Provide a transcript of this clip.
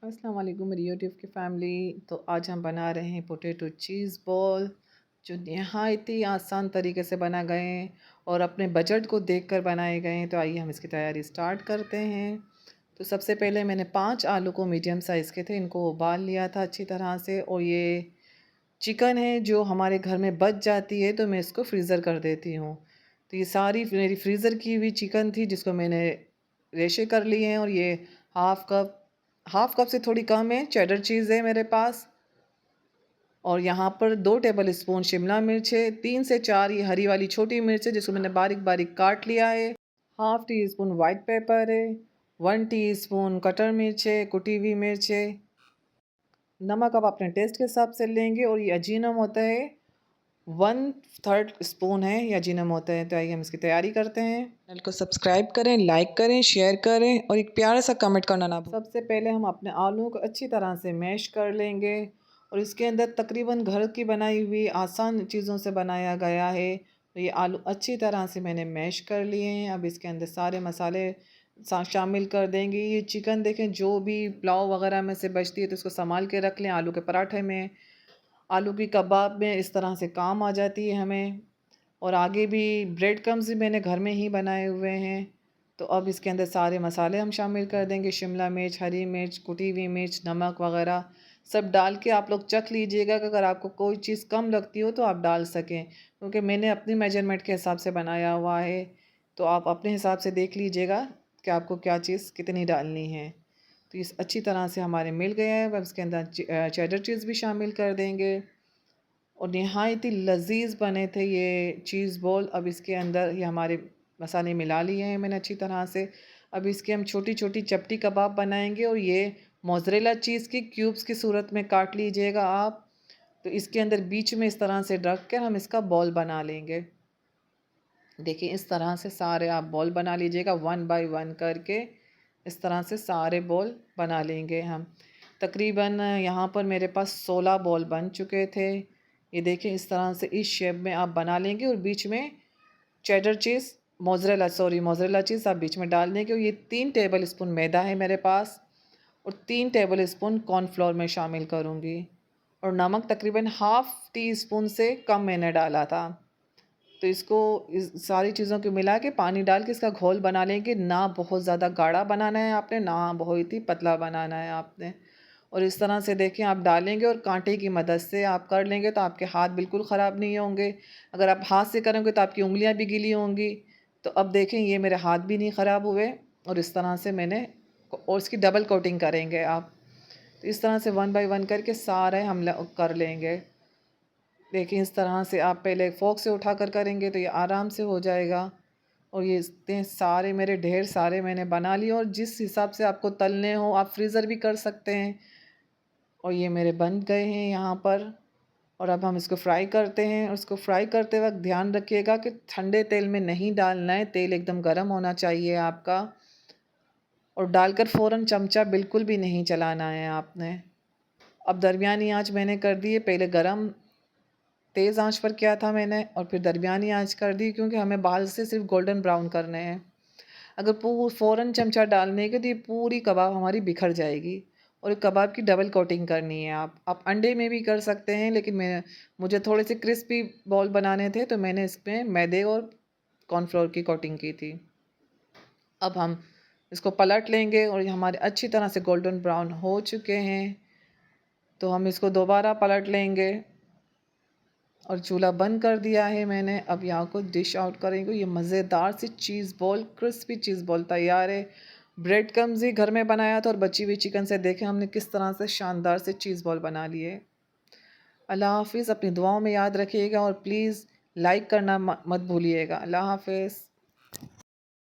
अस्सलाम वालेकुम मेरी यूट्यूब की फ़ैमिली। तो आज हम बना रहे हैं पोटैटो चीज़ बॉल, जो नहायत ही आसान तरीके से बना गए हैं और अपने बजट को देखकर बनाए गए हैं। तो आइए हम इसकी तैयारी स्टार्ट करते हैं। तो सबसे पहले मैंने 5 आलू को मीडियम साइज़ के थे, इनको उबाल लिया था अच्छी तरह से। और ये चिकन है जो हमारे घर में बच जाती है, तो मैं इसको फ्रीज़र कर देती हूँ। तो ये सारी मेरी फ्रीज़र की हुई चिकन थी, जिसको मैंने रेशे कर लिए हैं। और ये हाफ़ कप से थोड़ी कम है चेडर चीज़ है मेरे पास। और यहाँ पर 2 टेबल स्पून शिमला मिर्च है, 3 से 4 ये हरी वाली छोटी मिर्च है, जिसको मैंने बारीक-बारीक काट लिया है। Half tea spoon white paper है, 1 टीस्पून कटर मिर्च है, कुटी हुई मिर्च है। नमक आप अपने टेस्ट के हिसाब से लेंगे। और ये अजीनोमोटो है, 1/3 स्पून है ये अजीनोमोटो है। तो आइए हम इसकी तैयारी करते हैं। चैनल को सब्सक्राइब करें, लाइक करें, शेयर करें और एक प्यारा सा कमेंट करना ना भूलें। सबसे पहले हम अपने आलू को अच्छी तरह से मैश कर लेंगे। और इसके अंदर तकरीबन घर की बनाई हुई आसान चीज़ों से बनाया गया है। तो ये आलू अच्छी तरह से मैंने मैश कर लिए हैं। अब इसके अंदर सारे मसाले शामिल कर देंगे। ये चिकन देखें, जो भी पुलाव वगैरह में से बचती है तो इसको संभाल के रख लें। आलू के पराठे में, आलू की कबाब में इस तरह से काम आ जाती है हमें। और आगे भी ब्रेड क्रम्स भी मैंने घर में ही बनाए हुए हैं। तो अब इसके अंदर सारे मसाले हम शामिल कर देंगे। शिमला मिर्च, हरी मिर्च, कुटी हुई मिर्च, नमक वगैरह सब डाल के आप लोग चख लीजिएगा कि अगर आपको कोई चीज़ कम लगती हो तो आप डाल सकें, क्योंकि मैंने अपनी मेजरमेंट के हिसाब से बनाया हुआ है। तो आप अपने हिसाब से देख लीजिएगा कि आपको क्या चीज़ कितनी डालनी है। तो इस अच्छी तरह से हमारे मिल गए हैं। अब इसके अंदर चेडर चीज़ भी शामिल कर देंगे। और नहायत ही लज़ीज़ बने थे ये चीज़ बॉल। अब इसके अंदर ये हमारे मसाले मिला लिए हैं मैंने अच्छी तरह से। अब इसके हम छोटी-छोटी चपटी कबाब बनाएँगे। और ये मोज़रेला चीज़ की क्यूब्स की सूरत में काट लीजिएगा आप। तो इसके अंदर बीच में इस तरह से रख कर हम इसका बॉल बना लेंगे। देखिए इस तरह से सारे आप बॉल बना लीजिएगा, 1 बाय 1 करके इस तरह से सारे बॉल बना लेंगे हम। तकरीबन यहाँ पर मेरे पास 16 बॉल बन चुके थे। ये देखिए इस तरह से इस शेप में आप बना लेंगे। और बीच में चेडर चीज़, मोज़रेला चीज़ आप बीच में डाल देंगे। और ये 3 टेबल स्पून मैदा है मेरे पास और 3 टेबल स्पून कॉर्नफ्लोर में शामिल करूँगी। और नमक तकरीबन हाफ़ टी स्पून से कम मैंने डाला था। तो इसको इस सारी चीज़ों को मिला के पानी डाल के इसका घोल बना लेंगे। ना बहुत ज़्यादा गाढ़ा बनाना है आपने, ना बहुत ही पतला बनाना है आपने। और इस तरह से देखिए आप डालेंगे और कांटे की मदद से आप कर लेंगे तो आपके हाथ बिल्कुल ख़राब नहीं होंगे। अगर आप हाथ से करेंगे तो आपकी उँगलियाँ भी गीली होंगी। तो अब देखें ये मेरे हाथ भी नहीं ख़राब हुए। और इस तरह से मैंने और इसकी डबल कोटिंग करेंगे आप। तो इस तरह से 1 बाय 1 करके सारे हम कर लेंगे। देखिए इस तरह से आप पहले फ़ोर्क से उठाकर करेंगे तो ये आराम से हो जाएगा। और ये इतने सारे मेरे ढेर सारे मैंने बना लिए। और जिस हिसाब से आपको तलने हो आप फ्रीज़र भी कर सकते हैं। और ये मेरे बन गए हैं यहाँ पर। और अब हम इसको फ्राई करते हैं। और इसको फ्राई करते वक्त ध्यान रखिएगा कि ठंडे तेल में नहीं डालना है, तेल एकदम गर्म होना चाहिए आपका। और डालकर फ़ौरन चमचा बिल्कुल भी नहीं चलाना है आपने। अब दरमियानी आंच मैंने कर दी है, पहले गरम तेज़ आंच पर किया था मैंने और फिर दरमियानी आंच कर दी, क्योंकि हमें बाहर से सिर्फ गोल्डन ब्राउन करने हैं। अगर फ़ौरन चमचा डालने के तो ये पूरी कबाब हमारी बिखर जाएगी। और कबाब की डबल कोटिंग करनी है आप अंडे में भी कर सकते हैं, लेकिन मुझे थोड़े से क्रिस्पी बॉल बनाने थे तो मैंने इसमें मैदे और कॉर्नफ्लोर की कोटिंग की थी। अब हम इसको पलट लेंगे और ये हमारे अच्छी तरह से गोल्डन ब्राउन हो चुके हैं। तो हम इसको दोबारा पलट लेंगे और चूल्हा बंद कर दिया है मैंने। अब यहाँ को डिश आउट करेंगे। ये मज़ेदार सी cheese ball, crispy cheese ball तैयार है। ब्रेड क्रम्स ही घर में बनाया था और बची हुई चिकन से देखें हमने किस तरह से शानदार से चीज़ बॉल बना लिए। अल्लाह हाफ़िज़। अपनी दुआओं में याद रखिएगा और प्लीज़ लाइक करना मत भूलिएगा। अल्लाह हाफ़िज़।